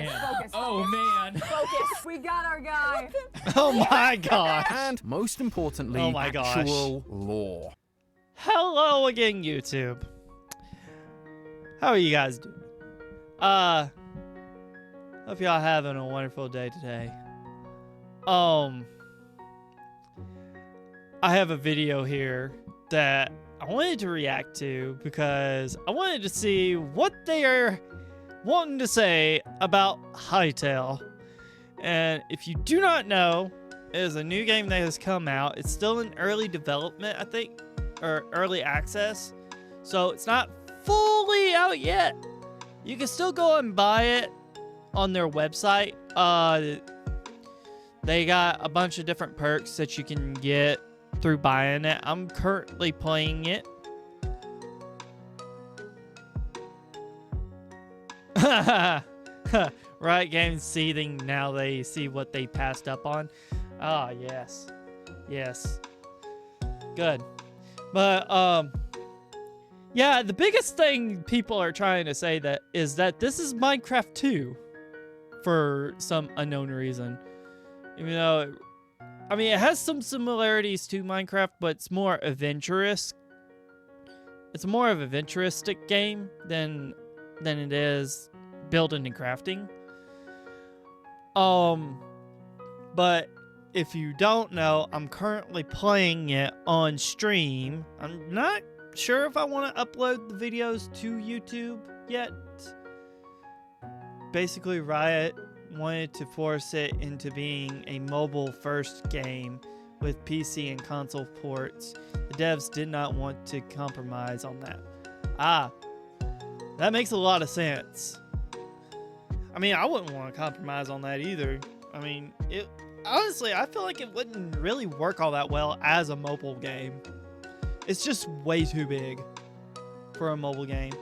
man. Focus. We got our guy. Oh my gosh. And most importantly, Oh my gosh. actual lore. Hello again, YouTube. How are you guys doing? Hope y'all having a wonderful day today. I have a video here that I wanted to react to because I wanted to see what they are wanting to say about Hytale. And if you do not know, it is a new game that has come out. It's still in early development, I think, or early access. So it's not fully out yet. You can still go and buy it on their website. They got a bunch of different perks that you can get through buying it. I'm currently playing it. Riot Games seething now they see what they passed up on. Ah, yes. Yes. Good. But, yeah, the biggest thing people are trying to say that is that this is Minecraft 2 for some unknown reason. Even though, I mean, it has some similarities to Minecraft, but it's more adventurous. It's more of an adventuristic game than it is building and crafting. But if you don't know, I'm currently playing it on stream. I'm not sure if I want to upload the videos to YouTube yet. Basically, Riot wanted to force it into being a mobile-first game with PC and console ports. The devs did not want to compromise on that. That makes a lot of sense. I mean, I wouldn't want to compromise on that either. I mean, honestly, I feel like it wouldn't really work all that well as a mobile game. It's just way too big for a mobile game.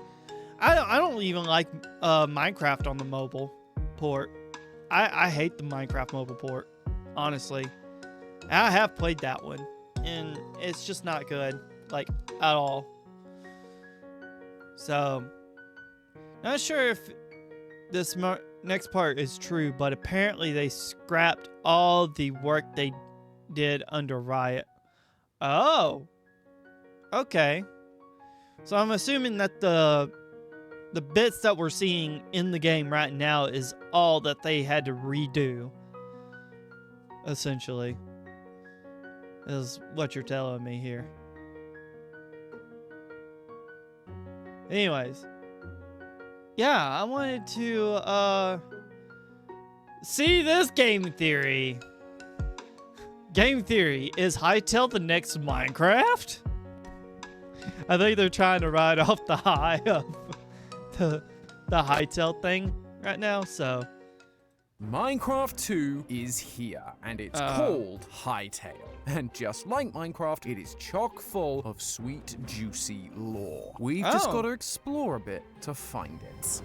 I don't even like Minecraft on the mobile port. I hate the Minecraft mobile port, honestly. And I have played that one, and it's just not good, like, at all. So, not sure if this next part is true, but apparently they scrapped all the work they did under Riot. Oh, okay. So I'm assuming that the bits that we're seeing in the game right now is all that they had to redo, essentially, is what you're telling me here. Anyways, yeah, I wanted to see this game theory. Game theory, is Hytale the next Minecraft? I think they're trying to ride off the high of the Hytale thing right now, so. Minecraft 2 is here, and it's called Hytale. And just like Minecraft, it is chock full of sweet, juicy lore. We've just got to explore a bit to find it.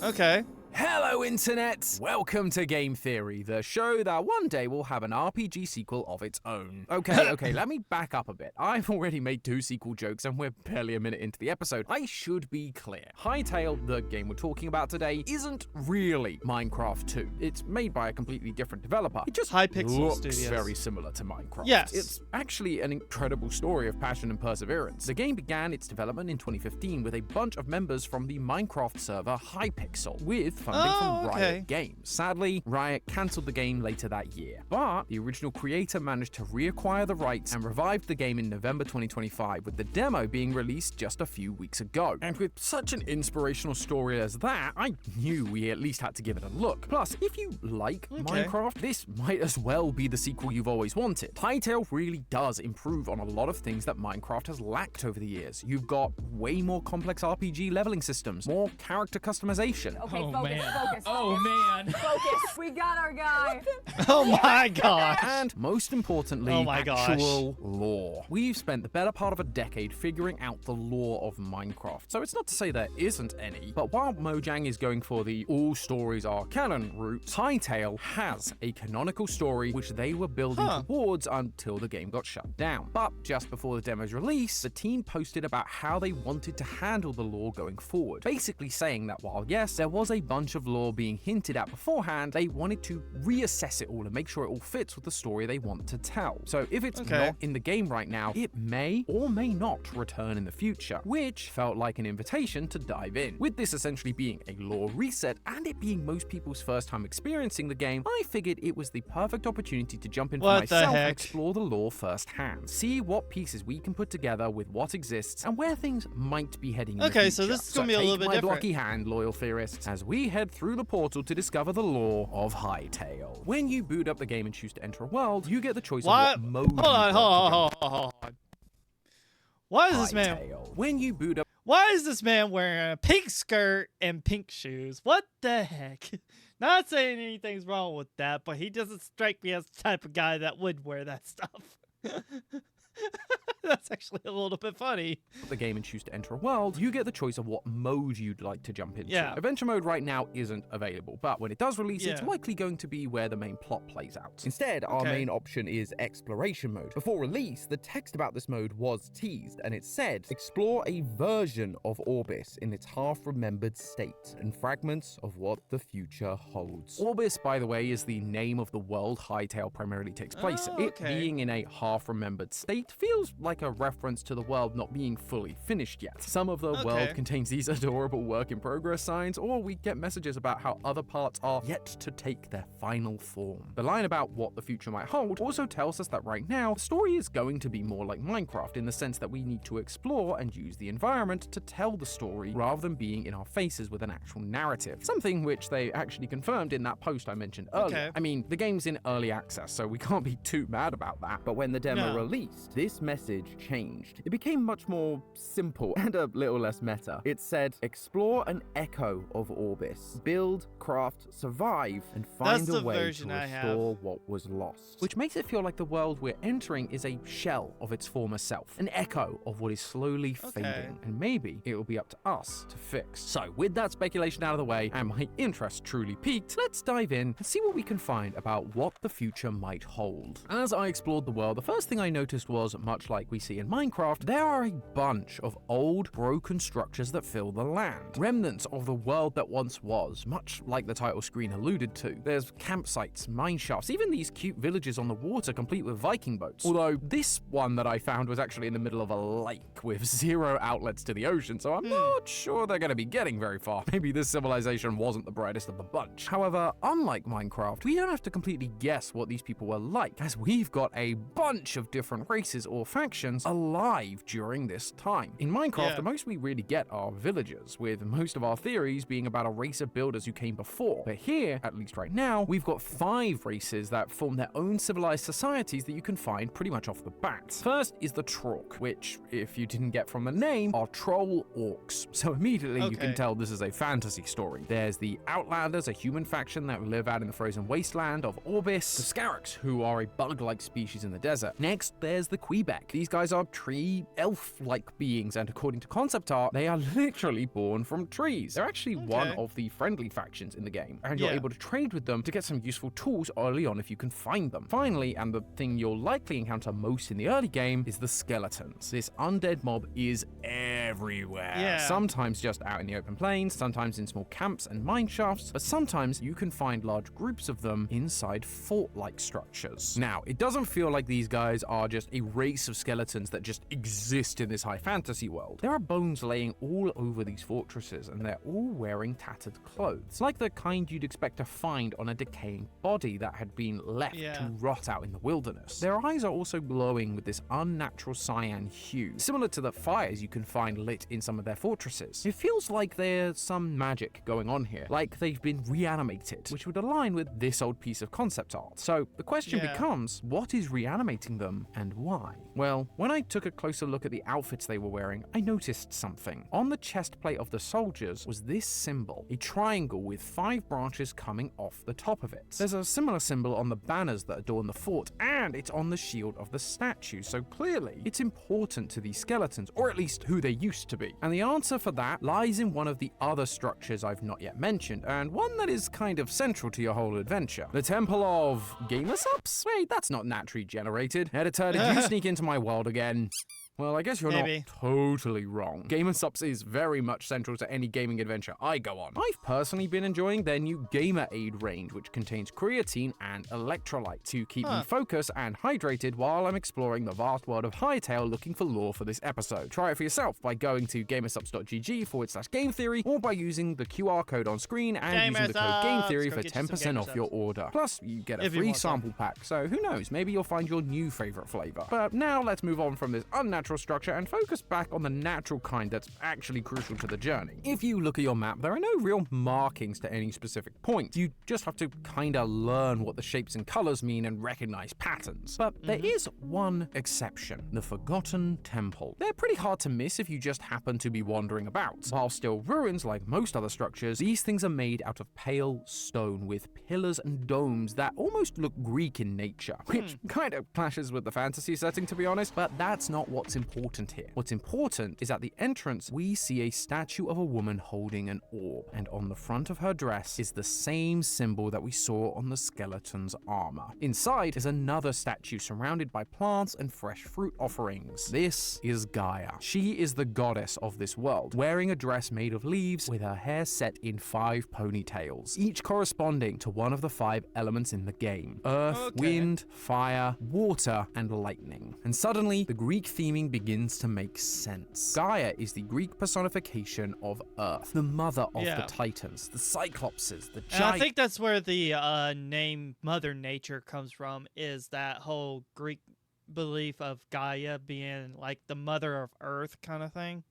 Okay. Hello, Internet! Welcome to Game Theory, the show that one day will have an RPG sequel of its own. Okay, let me back up a bit. I've already made 2 sequel jokes and we're barely a minute into the episode. I should be clear. Hytale, the game we're talking about today, isn't really Minecraft 2. It's made by a completely different developer. It just looks very similar to Minecraft. Yes. It's actually an incredible story of passion and perseverance. The game began its development in 2015 with a bunch of members from the Minecraft server Hypixel, with funding from Riot Games. Sadly, Riot cancelled the game later that year, but the original creator managed to reacquire the rights and revived the game in November 2025, with the demo being released just a few weeks ago. And with such an inspirational story as that, I knew we at least had to give it a look. Plus, if you like Minecraft, this might as well be the sequel you've always wanted. Hytale really does improve on a lot of things that Minecraft has lacked over the years. You've got way more complex RPG leveling systems, more character customization. Okay, focus. Focus. We got our guy. Oh my gosh. And most importantly, actual lore. We've spent the better part of a decade figuring out the lore of Minecraft. So it's not to say there isn't any, but while Mojang is going for the all stories are canon route, Hytale has a canonical story which they were building towards until the game got shut down. But just before the demo's release, the team posted about how they wanted to handle the lore going forward, basically saying that while yes, there was a bunch bunch of lore being hinted at beforehand, they wanted to reassess it all and make sure it all fits with the story they want to tell. So if it's not in the game right now, it may or may not return in the future, which felt like an invitation to dive in. With this essentially being a lore reset and it being most people's first time experiencing the game, I figured it was the perfect opportunity to jump in for myself and explore the lore firsthand, see what pieces we can put together with what exists and where things might be heading in the future. So this is gonna be a little bit different. different. Blocky hand, loyal theorists, as we head through the portal to discover the lore of Hytale. When you boot up the game and choose to enter a world, you get the choice of what mode Hold on. Why is this man? When you boot up, why is this man wearing a pink skirt and pink shoes? What the heck? Not saying anything's wrong with that, but he doesn't strike me as the type of guy that would wear that stuff. That's actually a little bit funny. The game and choose to enter a world, you get the choice of what mode you'd like to jump into. Yeah. Adventure mode right now isn't available, but when it does release, it's likely going to be where the main plot plays out. Instead, our main option is exploration mode. Before release, the text about this mode was teased, and it said, explore a version of Orbis in its half-remembered state and fragments of what the future holds. Orbis, by the way, is the name of the world Hytale primarily takes place in. It being in a half-remembered state feels like a reference to the world not being fully finished yet. Some of the world contains these adorable work-in-progress signs, or we get messages about how other parts are yet to take their final form. The line about what the future might hold also tells us that right now, the story is going to be more like Minecraft in the sense that we need to explore and use the environment to tell the story rather than being in our faces with an actual narrative. Something which they actually confirmed in that post I mentioned earlier. I mean, the game's in early access, so we can't be too mad about that. But when the demo released, this message changed. It became much more simple and a little less meta. It said, explore an echo of Orbis. Build, craft, survive, and find a way to restore what was lost. Which makes it feel like the world we're entering is a shell of its former self. An echo of what is slowly fading. And maybe it will be up to us to fix. So with that speculation out of the way, and my interest truly peaked, let's dive in and see what we can find about what the future might hold. As I explored the world, the first thing I noticed was, much like we see in Minecraft, there are a bunch of old, broken structures that fill the land. Remnants of the world that once was, much like the title screen alluded to. There's campsites, mine shafts, even these cute villages on the water complete with Viking boats. Although this one that I found was actually in the middle of a lake with 0 outlets to the ocean, so I'm not sure they're going to be getting very far. Maybe this civilization wasn't the brightest of the bunch. However, unlike Minecraft, we don't have to completely guess what these people were like, as we've got a bunch of different races or factions alive during this time. In Minecraft, the most we really get are villagers, with most of our theories being about a race of builders who came before. But here, at least right now, we've got 5 races that form their own civilized societies that you can find pretty much off the bat. First is the Trolk, which, if you didn't get from the name, are troll orcs. So immediately you can tell this is a fantasy story. There's the Outlanders, a human faction that live out in the frozen wasteland of Orbis. The Scaraks, who are a bug-like species in the desert. Next, there's the Quebec. These guys are tree elf-like beings, and according to concept art, they are literally born from trees. They're actually one of the friendly factions in the game, and you're able to trade with them to get some useful tools early on if you can find them. Finally, and the thing you'll likely encounter most in the early game, is the skeletons. This undead mob is everywhere. Sometimes just out in the open plains, sometimes in small camps and mine shafts, but sometimes you can find large groups of them inside fort-like structures. Now, it doesn't feel like these guys are just a race of skeletons that just exist in this high fantasy world. There are bones laying all over these fortresses, and they're all wearing tattered clothes, like the kind you'd expect to find on a decaying body that had been left to rot out in the wilderness. Their eyes are also glowing with this unnatural cyan hue, similar to the fires you can find lit in some of their fortresses. It feels like there's some magic going on here, like they've been reanimated, which would align with this old piece of concept art. So the question becomes, what is reanimating them and why? Well, when I took a closer look at the outfits they were wearing, I noticed something. On the chest plate of the soldiers was this symbol, a triangle with 5 branches coming off the top of it. There's a similar symbol on the banners that adorn the fort, and it's on the shield of the statue, so clearly it's important to these skeletons, or at least who they used to be. And the answer for that lies in one of the other structures I've not yet mentioned, and one that is kind of central to your whole adventure. The Temple of Gamer Subs? Wait, that's not naturally generated. Editor, did you sneak into my world again? Well, I guess you're Maybe. not totally wrong. Gamer Supps is very much central to any gaming adventure I go on. I've personally been enjoying their new Gamer Aid range, which contains creatine and electrolyte to keep me focused and hydrated while I'm exploring the vast world of Hytale looking for lore for this episode. Try it for yourself by going to gamersupps.gg/game theory or by using the QR code on screen and using the code Game Theory for 10% off your order. Plus, you get a free sample pack, so who knows, maybe you'll find your new favorite flavor. But now let's move on from this unnatural structure and focus back on the natural kind that's actually crucial to the journey. If you look at your map, there are no real markings to any specific point. You just have to kinda learn what the shapes and colors mean and recognize patterns. But there is one exception, the Forgotten Temple. They're pretty hard to miss if you just happen to be wandering about. While still ruins like most other structures, these things are made out of pale stone with pillars and domes that almost look Greek in nature, which kind of clashes with the fantasy setting, to be honest, but that's not what's important here. What's important is at the entrance, we see a statue of a woman holding an orb, and on the front of her dress is the same symbol that we saw on the skeleton's armor. Inside is another statue surrounded by plants and fresh fruit offerings. This is Gaia. She is the goddess of this world, wearing a dress made of leaves with her hair set in 5 ponytails, each corresponding to one of the 5 elements in the game: earth, wind, fire, water, and lightning. And suddenly, the Greek theming begins to make sense. Gaia is the Greek personification of Earth, the mother of the Titans, the Cyclopses, the And I think that's where the name Mother Nature comes from, is that whole Greek belief of Gaia being like the mother of Earth kind of thing.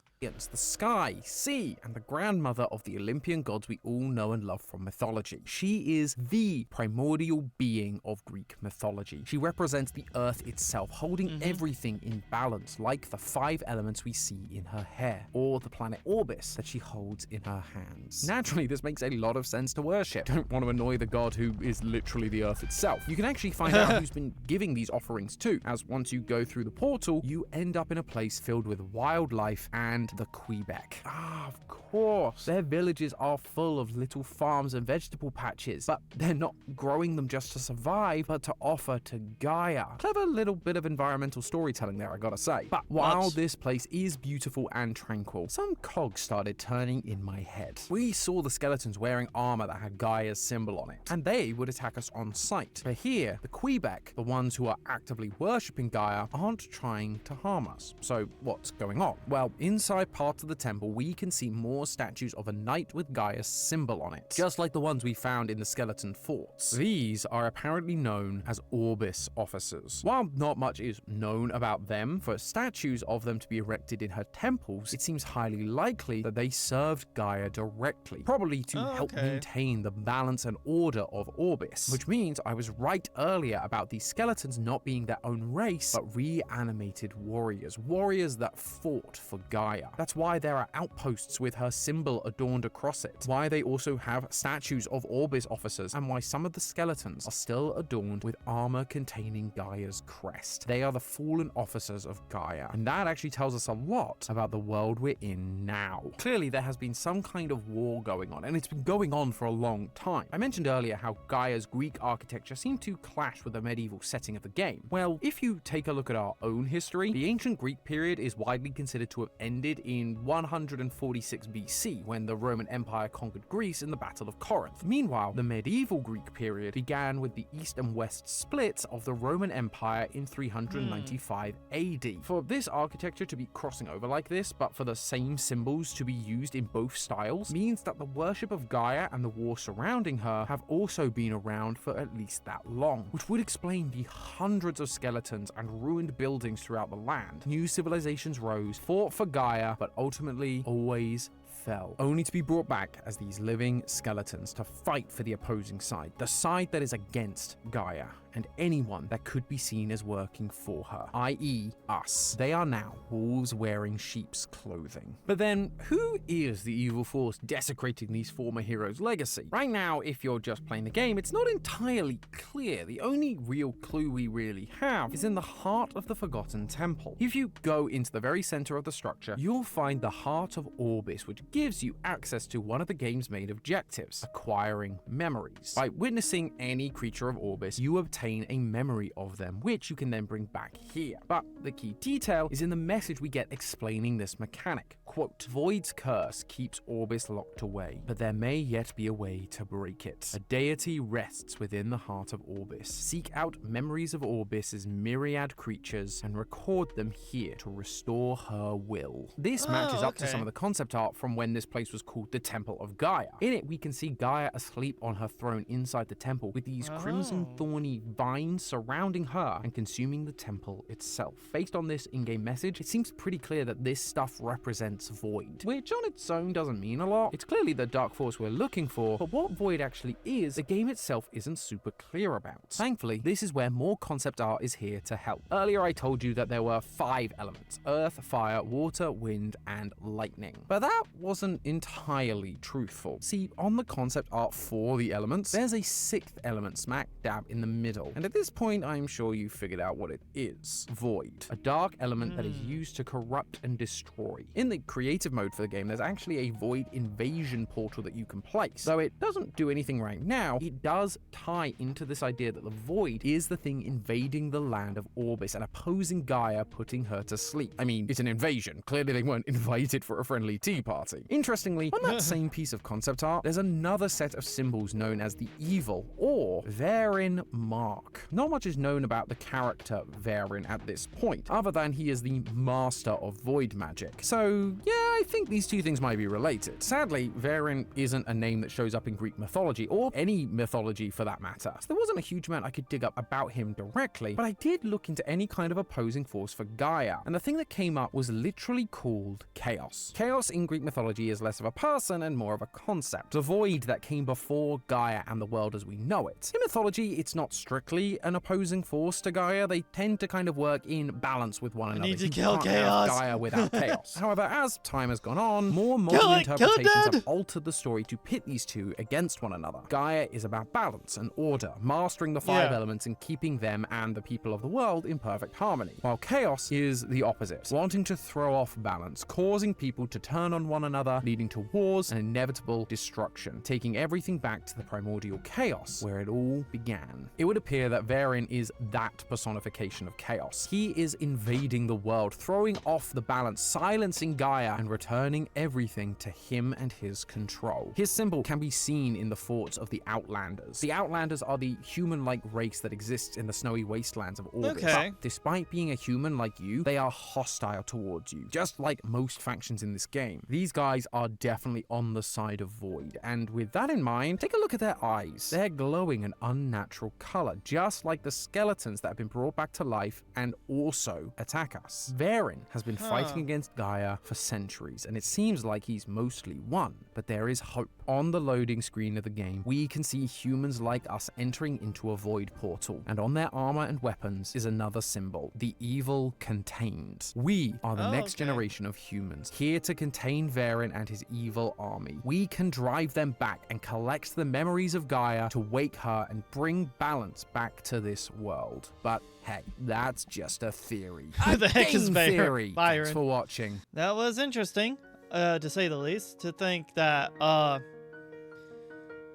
the sky, sea, and the grandmother of the Olympian gods we all know and love from mythology. She is the primordial being of Greek mythology. She represents the earth itself, holding everything in balance, like the 5 elements we see in her hair, or the planet Orbis that she holds in her hands. Naturally, this makes a lot of sense to worship. Don't want to annoy the god who is literally the earth itself. You can actually find out who's been giving these offerings too, as once you go through the portal, you end up in a place filled with wildlife and the Quebec. Of course. Their villages are full of little farms and vegetable patches, but they're not growing them just to survive, but to offer to Gaia. Clever little bit of environmental storytelling there, I gotta say. But while this place is beautiful and tranquil, some cogs started turning in my head. We saw the skeletons wearing armor that had Gaia's symbol on it, and they would attack us on sight. But here, the Quebec, the ones who are actively worshipping Gaia, aren't trying to harm us. So what's going on? Well, inside parts of the temple, we can see more statues of a knight with Gaia's symbol on it, just like the ones we found in the skeleton forts. These are apparently known as Orbis officers. While not much is known about them, for statues of them to be erected in her temples, it seems highly likely that they served Gaia directly, probably to help maintain the balance and order of Orbis, which means I was right earlier about these skeletons not being their own race, but reanimated warriors, warriors that fought for Gaia. That's why there are outposts with her symbol adorned across it, why they also have statues of Orbis officers, and why some of the skeletons are still adorned with armor containing Gaia's crest. They are the fallen officers of Gaia, and that actually tells us a lot about the world we're in now. Clearly, there has been some kind of war going on, and it's been going on for a long time. I mentioned earlier how Gaia's Greek architecture seemed to clash with the medieval setting of the game. Well, if you take a look at our own history, the ancient Greek period is widely considered to have ended in 146 BC, when the Roman Empire conquered Greece in the Battle of Corinth. Meanwhile, the medieval Greek period began with the east and west split of the Roman Empire in 395 AD. For this architecture to be crossing over like this, but for the same symbols to be used in both styles, means that the worship of Gaia and the war surrounding her have also been around for at least that long, which would explain the hundreds of skeletons and ruined buildings throughout the land. New civilizations rose, fought for Gaia, but ultimately always fell, only to be brought back as these living skeletons to fight for the opposing side, the side that is against Gaia and anyone that could be seen as working for her, i.e. us. They are now wolves wearing sheep's clothing. But then, who is the evil force desecrating these former heroes' legacy? Right now, if you're just playing the game, it's not entirely clear. The only real clue we really have is in the heart of the Forgotten Temple. If you go into the very center of the structure, you'll find the Heart of Orbis, which gives you access to one of the game's main objectives, acquiring memories. By witnessing any creature of Orbis, you obtain contain a memory of them, which you can then bring back here. But the key detail is in the message we get explaining this mechanic. Quote, Void's curse keeps Orbis locked away, but there may yet be a way to break it. A deity rests within the heart of Orbis. Seek out memories of Orbis's myriad creatures and record them here to restore her will. This matches up to some of the concept art from when this place was called the Temple of Gaia. In it, we can see Gaia asleep on her throne inside the temple with these crimson thorny vines surrounding her and consuming the temple itself. Based on this in-game message, it seems pretty clear that this stuff represents Void, which on its own doesn't mean a lot. It's clearly the dark force we're looking for, but what Void actually is, the game itself isn't super clear about. Thankfully, this is where more concept art is here to help. Earlier I told you that there were 5 elements: earth, fire, water, wind, and lightning. But that wasn't entirely truthful. See, on the concept art for the elements, there's a 6th element smack dab in the middle. And at this point, I'm sure you figured out what it is. Void. A dark element that is used to corrupt and destroy. In the creative mode for the game, there's actually a Void invasion portal that you can place. Though it doesn't do anything right now, it does tie into this idea that the Void is the thing invading the land of Orbis and opposing Gaia, putting her to sleep. I mean, it's an invasion. Clearly they weren't invited for a friendly tea party. Interestingly, on that same piece of concept art, there's another set of symbols known as the Evil, or Varin Mark. Not much is known about the character Varin at this point, other than he is the master of void magic. So yeah, I think these two things might be related. Sadly, Varin isn't a name that shows up in Greek mythology, or any mythology for that matter. So there wasn't a huge amount I could dig up about him directly, but I did look into any kind of opposing force for Gaia, and the thing that came up was literally called Chaos. Chaos in Greek mythology is less of a person and more of a concept, the void that came before Gaia and the world as we know it. In mythology, it's not strictly an opposing force to Gaia. They tend to kind of work in balance with one another. Need to You kill can't Chaos. have Gaia without Chaos. However, as time has gone on, more modern interpretations have altered the story to pit these two against one another. Gaia is about balance and order, mastering the 5 elements and keeping them and the people of the world in perfect harmony, while Chaos is the opposite, wanting to throw off balance, causing people to turn on one another, leading to wars and inevitable destruction, taking everything back to the primordial chaos where it all began. It would appear that Varin is that personification of chaos. He is invading the world, throwing off the balance, silencing Gaia, and returning everything to him and his control. His symbol can be seen in the forts of the Outlanders. The Outlanders are the human-like race that exists in the snowy wastelands of Orbis. But despite being a human like you, they are hostile towards you, just like most factions in this game. These guys are definitely on the side of Void, and with that in mind, take a look at their eyes. They're glowing an unnatural color, just like the skeletons that have been brought back to life and also attack us. Varin has been fighting against Gaia for centuries, and it seems like he's mostly won, but there is hope. On the loading screen of the game, we can see humans like us entering into a void portal, and on their armor and weapons is another symbol, the evil contained. We are the next generation of humans, here to contain Varin and his evil army. We can drive them back and collect the memories of Gaia to wake her and bring balance back to this world. But hey, that's just a theory. Who the heck is theory. Byron? Thanks for watching. That was interesting, to say the least, to think that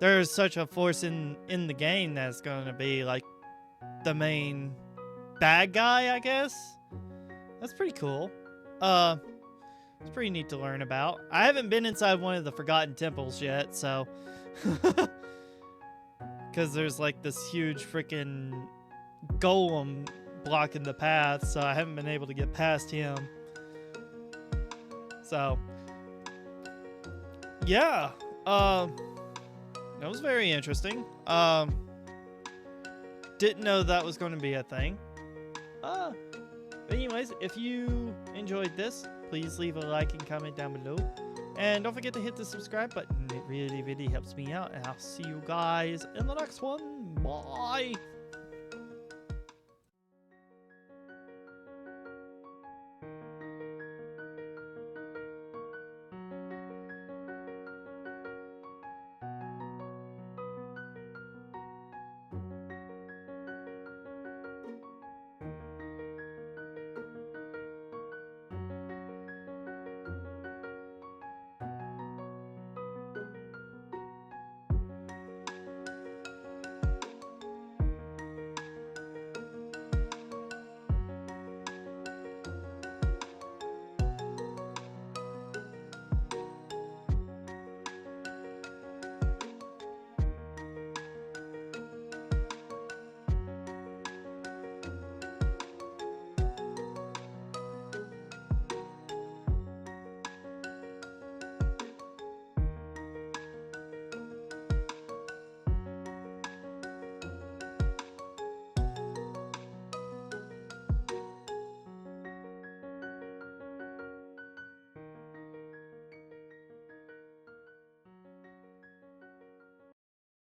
there's such a force in the game that's going to be like the main bad guy, I guess. That's pretty cool. It's pretty neat to learn about. I haven't been inside one of the Forgotten Temples yet, so because there's like this huge freaking golem blocking the path, so I haven't been able to get past him. So yeah, that was very interesting. Didn't know that was going to be a thing. But anyways, if you enjoyed this, please leave a like and comment down below. And don't forget to hit the subscribe button. It really, really helps me out. And I'll see you guys in the next one. Bye.